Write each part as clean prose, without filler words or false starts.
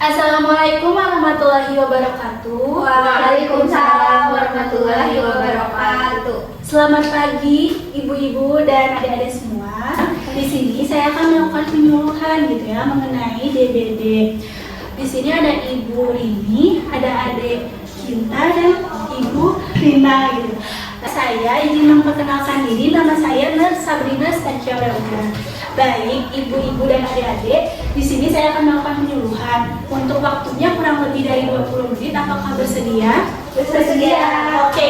Assalamualaikum warahmatullahi wabarakatuh. Waalaikumsalam warahmatullahi wabarakatuh. Selamat pagi ibu-ibu dan adik-adik semua. Di sini saya akan melakukan penyuluhan gitu ya mengenai DBD. Di sini ada Ibu Rini, ada adik Cinta dan Ibu Rina gitu. Saya izin memperkenalkan diri, nama saya Nurse Sabrina Staciareuna. Baik, ibu-ibu dan adik-adik, di sini saya akan melakukan penyuluhan. Untuk waktunya kurang lebih dari 20 menit, apakah bersedia? Bersedia. Oke,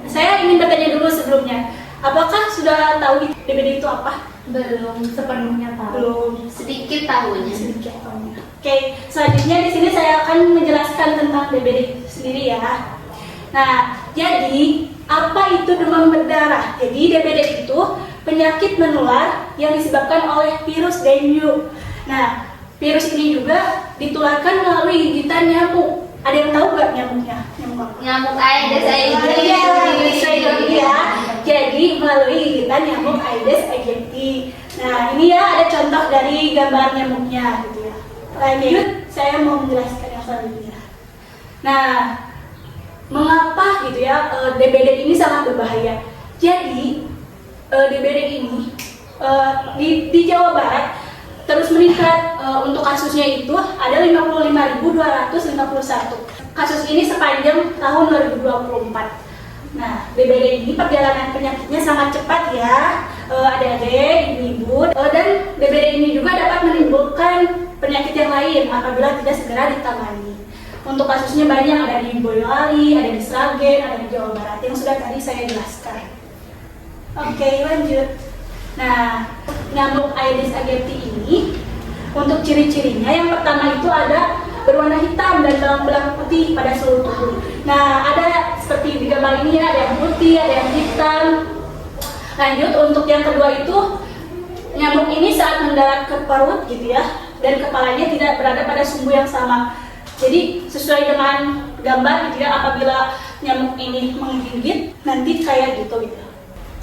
saya ingin bertanya dulu sebelumnya. Apakah sudah tahu DBD itu apa? Belum sepenuhnya tahu. Belum. Sedikit tahunya. Sedikit tahunya. Oke, selanjutnya di sini saya akan menjelaskan tentang DBD sendiri ya. Nah, jadi apa itu demam berdarah? Jadi DBD itu penyakit menular yang disebabkan oleh virus dengue. Nah, virus ini juga ditularkan melalui gigitan nyamuk. Ada yang tahu nggak nyamuknya? Nyamuk Aedes aegypti. Iya, jadi melalui gigitan nyamuk Aedes aegypti. Nah, ini ya ada contoh dari gambar nyamuknya gitu ya. Lanjut, saya mau menjelaskan yang selanjutnya. Nah, mengapa gitu ya DBD ini sangat berbahaya? Jadi DBD ini di Jawa Barat terus meningkat. Untuk kasusnya itu ada 55.251 kasus ini sepanjang tahun 2024. Nah, DBD ini perjalanan penyakitnya sangat cepat ya, adik-adik, ibu-ibu, dan DBD ini juga dapat menimbulkan penyakit yang lain apabila tidak segera ditangani. Untuk kasusnya banyak, ada di Boyolali, ada di Sragen, ada di Jawa Barat yang sudah tadi saya jelaskan. Oke, lanjut. Nah, nyamuk Aedes aegypti ini untuk ciri-cirinya yang pertama itu ada berwarna hitam dan belang-belang putih pada seluruh tubuh. Nah, ada seperti di gambar ini ya, ada yang putih, ada yang hitam. Lanjut, untuk yang kedua itu nyamuk ini saat mendarat ke perut gitu ya, dan kepalanya tidak berada pada sumbu yang sama. Jadi sesuai dengan gambar gitu ya, apabila nyamuk ini menggigit nanti kayak gitu.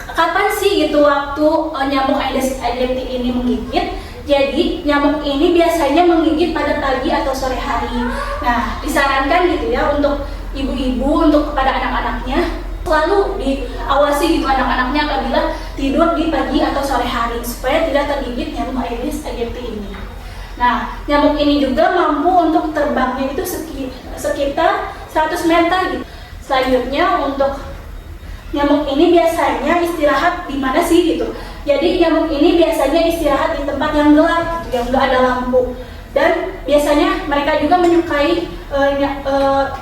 Kapan sih gitu waktu nyamuk Aedes aegypti ini menggigit? Jadi nyamuk ini biasanya menggigit pada pagi atau sore hari. Nah, disarankan gitu ya untuk ibu-ibu, untuk kepada anak-anaknya selalu diawasi gitu anak-anaknya apabila tidur di pagi atau sore hari supaya tidak tergigit nyamuk Aedes aegypti ini. Nah, nyamuk ini juga mampu untuk terbangnya itu sekitar 100 meter gitu. Selanjutnya untuk nyamuk ini biasanya istirahat di mana sih gitu. Jadi nyamuk ini biasanya istirahat di tempat yang gelap gitu, yang nggak ada lampu. Dan biasanya mereka juga menyukai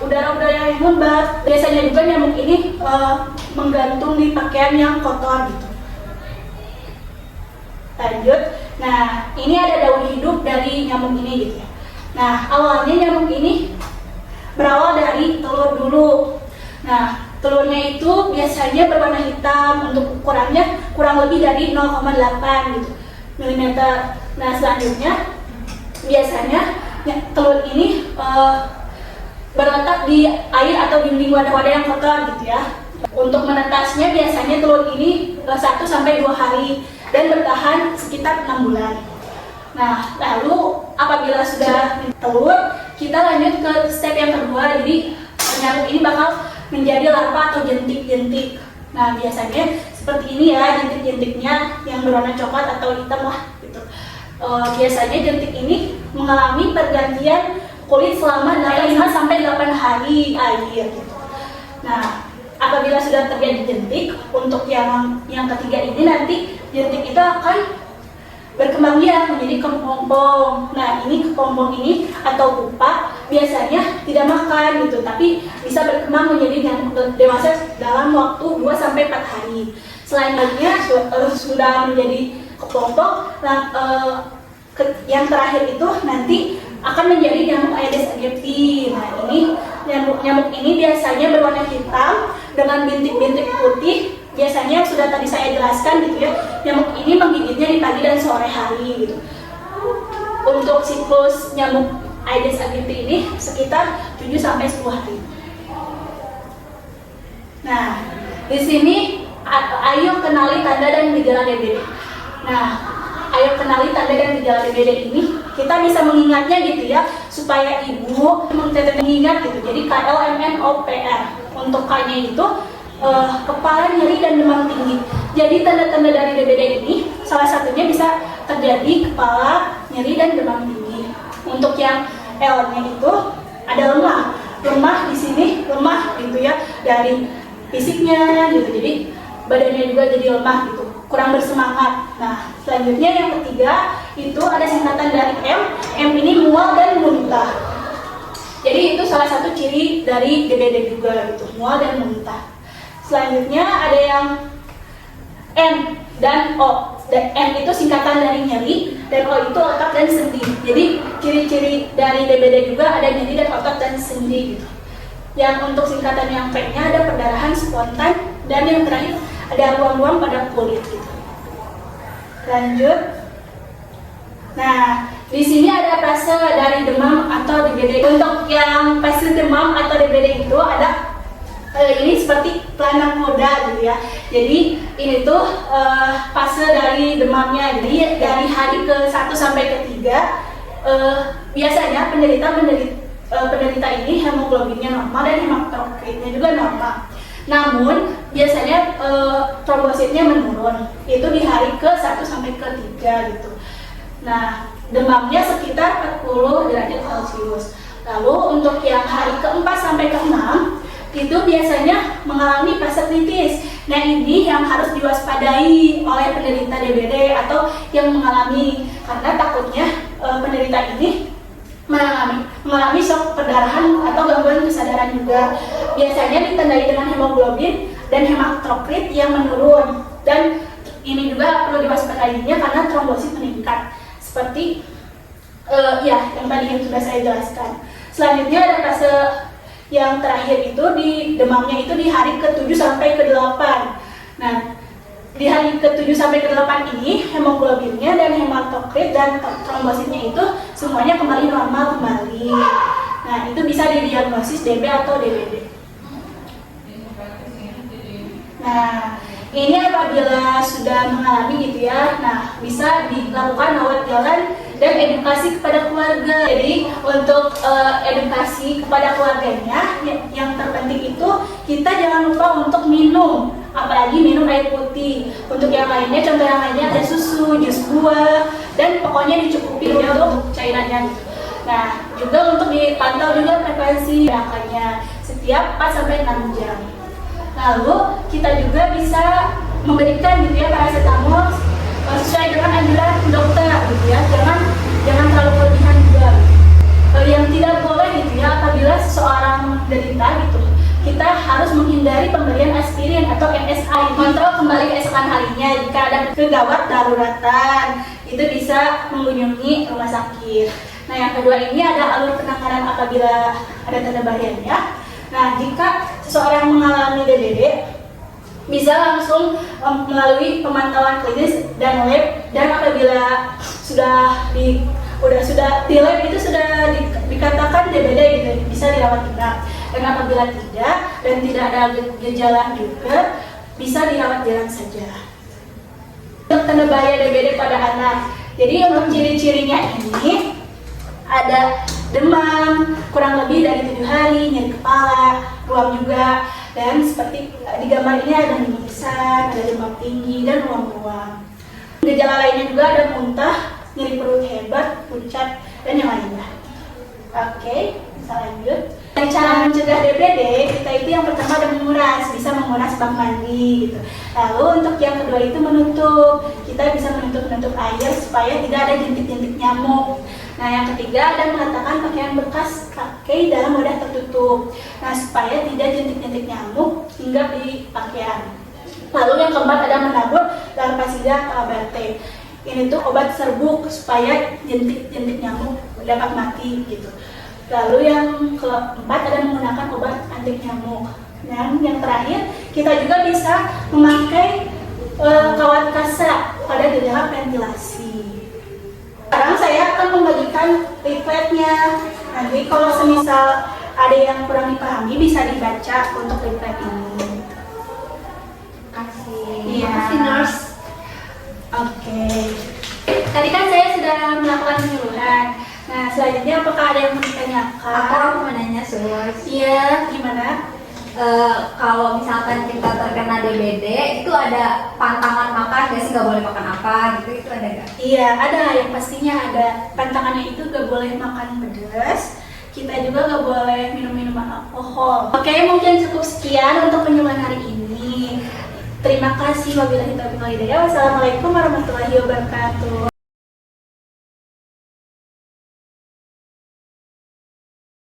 udara-udara yang lembab. Biasanya juga nyamuk ini menggantung di pakaian yang kotor gitu. Lanjut. Nah, ini ada daun hidup dari nyamuk ini gitu ya. Nah, awalnya nyamuk ini berawal dari telur dulu. Nah, telurnya itu biasanya berwarna hitam, untuk ukurannya kurang lebih dari 0,8 gitu mm. Nah, selanjutnya biasanya telur ini berletak di air atau dinding wadah-wadah yang kotor gitu ya. Untuk menetasnya biasanya telur ini 1-2 hari dan bertahan sekitar 6 bulan. Nah, lalu apabila sudah telur, kita lanjut ke step yang kedua. Jadi nyamuk ini bakal menjadi larva atau jentik-jentik. Nah, biasanya seperti ini ya jentik-jentiknya yang berwarna coklat atau hitam lah gitu. Biasanya jentik ini mengalami pergantian kulit selama 5-8 hari air gitu. Nah, apabila sudah terjadi jentik, untuk yang ketiga ini nanti jentik itu akan berkembang biak menjadi kepompong. Nah, ini kepompong ini atau pupa biasanya tidak makan gitu, tapi bisa berkembang menjadi nyamuk dewasa dalam waktu 2-4 hari. Selanjutnya sudah menjadi kepompong, yang terakhir itu nanti akan menjadi nyamuk Aedes aegypti. Nah, ini nyamuk ini biasanya berwarna hitam dengan bintik-bintik putih. Biasanya sudah tadi saya jelaskan gitu ya, nyamuk ini menggigitnya di pagi dan sore hari gitu. Untuk siklus nyamuk Aedes aegypti ini sekitar 7-10 hari. Nah, di sini ayo kenali tanda dan gejala DBD. Nah, ayo kenali tanda dan gejala DBD ini. kita bisa mengingatnya gitu ya, supaya ibu mengingat gitu. Jadi KLMNOPR. Untuk K-nya itu kepala nyeri dan demam tinggi. Jadi tanda-tanda dari DBD ini salah satunya bisa terjadi kepala nyeri dan demam tinggi. Untuk yang L-nya itu ada lemah di sini, lemah gitu ya, dari fisiknya gitu. Jadi badannya juga jadi lemah gitu, kurang bersemangat. Nah, selanjutnya yang ketiga itu ada singkatan dari M ini mual dan muntah. Jadi itu salah satu ciri dari DBD juga gitu, mual dan muntah. Selanjutnya ada yang N dan O. Dan M itu singkatan dari nyeri, dan O itu otot dan sendi. Jadi ciri-ciri dari DBD juga ada nyeri dan otot dan sendi gitu. Yang untuk singkatan yang P-nya ada perdarahan spontan, dan yang terakhir ada ruam-ruam pada kulit gitu. Lanjut. Nah, di sini ada fase dari demam atau DBD. Untuk yang fase demam atau DBD itu ada ini seperti pelana kuda gitu ya. Jadi ini tuh fase dari demamnya. Jadi dari hari ke-1 sampai ke-3 biasanya penderita ini hemoglobinnya normal dan hematokritnya juga normal. Namun biasanya trombositnya menurun. Itu di hari ke-1 sampai ke-3 gitu. Nah, demamnya sekitar 40 derajat Celcius. Lalu untuk yang hari ke-4 sampai ke-6 itu biasanya mengalami fase kritis. Nah, ini yang harus diwaspadai oleh penderita DBD atau yang mengalami, karena takutnya penderita ini mengalami shock perdarahan atau gangguan kesadaran juga. Biasanya ditandai dengan hemoglobin dan hematokrit yang menurun, dan ini juga perlu diwaspadainya karena trombosit meningkat seperti yang tadi yang sudah saya jelaskan. Selanjutnya ada fase yang terakhir itu di demamnya itu di hari ke-7 sampai ke-8. Nah, di hari ke-7 sampai ke-8 ini hemoglobinnya dan hematokrit dan trombositnya itu semuanya kembali normal kembali. Nah, itu bisa didiagnosis DB atau DBD. Nah, ini apabila sudah mengalami gitu ya, nah bisa dilakukan rawat jalan dan edukasi kepada keluarga. Jadi untuk edukasi kepada keluarganya, yang terpenting itu kita jangan lupa untuk minum, apalagi minum air putih. Untuk yang lainnya, contoh yang lainnya ada susu, jus buah, dan pokoknya dicukupi untuk cairannya. Nah, juga untuk dipantau juga frekuensi gerakannya setiap 4-6 jam. Lalu kita juga bisa memberikan gitu ya paracetamol sesuai dengan anjuran dokter gitu ya. Jangan terlalu berlebihan juga. Yang tidak boleh gitu ya, apabila seseorang menderita gitu, kita harus menghindari pemberian aspirin atau NSAID. Kontrol kembali keesokan harinya. Jika ada kegawat daruratan, itu bisa mengunjungi rumah sakit. Nah, yang kedua ini ada alur penanganan apabila ada tanda bahayanya. Nah, jika seseorang mengalami DBD, bisa langsung melalui pemantauan klinis dan lab, dan apabila sudah di lab itu sudah dikatakan DBD gitu, bisa dirawat inap. Dan apabila tidak dan tidak ada gejala juga, bisa dirawat jalan saja. Untuk tanda bahaya DBD pada anak, jadi untuk ciri-cirinya ini ada demam kurang lebih dari 7 hari, nyeri kepala, ruam juga, dan seperti di gambar ini ada mimisan, ada demam tinggi, dan ruam-ruam. Gejala lainnya juga ada muntah, nyeri perut hebat, pucat, dan yang lainnya. Oke, bisa lanjut. Cara mencegah DBD, kita itu yang pertama ada menguras, bisa menguras bak mandi gitu. Lalu untuk yang kedua itu menutup, kita bisa menutup air supaya tidak ada jentik-jentik nyamuk. Nah, yang ketiga ada meletakkan pakaian bekas pakai dalam wadah tertutup. Nah, supaya tidak jentik-jentik nyamuk hingga di pakaian. Lalu yang keempat ada menabur Larvacida calabate. Ini tuh obat serbuk supaya jentik-jentik nyamuk dapat mati gitu. Lalu yang keempat ada menggunakan obat anti nyamuk. Dan yang terakhir kita juga bisa memakai kawat kasa pada gejala ventilasi. Sekarang saya akan membagikan leafletnya. Nanti kalau semisal ada yang kurang dipahami bisa dibaca untuk leaflet ini. Iya. Makasih, Nurse. Oke. Tadi kan saya sudah melakukan penyuluhan. selanjutnya apakah ada yang mau Aku ditanyakan? mau nanya Sus. Iya, gimana? Kalau misalkan kita terkena DBD itu ada pantangan makan nggak sih, nggak boleh makan apa gitu, itu ada nggak? Iya, ada. Yang pastinya ada. Pantangannya itu gak boleh makan pedas. Kita juga gak boleh minum minuman alkohol. Oke, mungkin cukup sekian untuk penyuluhan hari ini. Terima kasih. Wabillahi taufiq wal hidayah. Wassalamualaikum warahmatullahi wabarakatuh.